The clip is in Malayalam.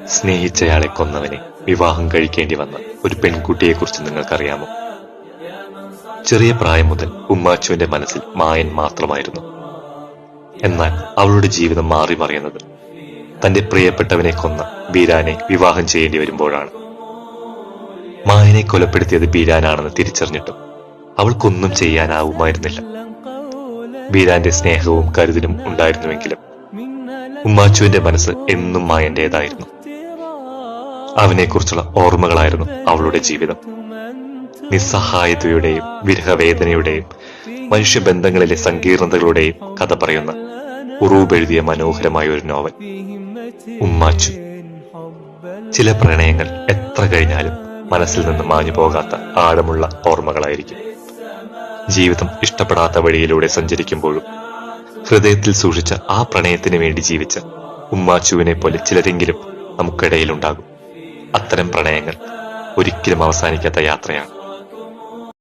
സ്നേഹിച്ചയാളെ കൊന്നവനെ വിവാഹം കഴിക്കേണ്ടി വന്ന ഒരു പെൺകുട്ടിയെക്കുറിച്ച് നിങ്ങൾക്കറിയാമോ? ചെറിയ പ്രായം മുതൽ ഉമ്മാച്ചുവിന്റെ മനസ്സിൽ മായൻ മാത്രമായിരുന്നു. എന്നാൽ അവളുടെ ജീവിതം മാറി മറിയുന്നത് തന്റെ പ്രിയപ്പെട്ടവനെ കൊന്ന ബീരാനെ വിവാഹം ചെയ്യേണ്ടി വരുമ്പോഴാണ്. മായനെ കൊലപ്പെടുത്തിയത് ബീരാനാണെന്ന് തിരിച്ചറിഞ്ഞിട്ടും അവൾക്കൊന്നും ചെയ്യാനാവുമായിരുന്നില്ല. ബീരാന്റെ സ്നേഹവും കരുതലും ഉണ്ടായിരുന്നുവെങ്കിലും ഉമ്മാച്ചുവിന്റെ മനസ്സ് എന്നും മായന്റേതായിരുന്നു. അവനെക്കുറിച്ചുള്ള ഓർമ്മകളായിരുന്നു അവളുടെ ജീവിതം. നിസ്സഹായതയുടെയും വിരഹവേദനയുടെയും മനുഷ്യബന്ധങ്ങളിലെ സങ്കീർണതകളുടെയും കഥ പറയുന്ന ഉറൂബ് എഴുതിയ മനോഹരമായ ഒരു നോവൽ ഉമ്മാച്ചു. ചില പ്രണയങ്ങൾ എത്ര കഴിഞ്ഞാലും മനസ്സിൽ നിന്ന് മാഞ്ഞു പോകാത്ത ആഴമുള്ള ഓർമ്മകളായിരിക്കും. ജീവിതം ഇഷ്ടപ്പെടാത്ത വഴിയിലൂടെ സഞ്ചരിക്കുമ്പോഴും ഹൃദയത്തിൽ സൂക്ഷിച്ച ആ പ്രണയത്തിന് വേണ്ടി ജീവിച്ച ഉമ്മാച്ചുവിനെ പോലെ ചിലരെങ്കിലും നമുക്കിടയിലുണ്ടാകും. അത്തരം പ്രണയങ്ങൾ ഒരിക്കലും അവസാനിക്കാത്ത യാത്രയാണ്.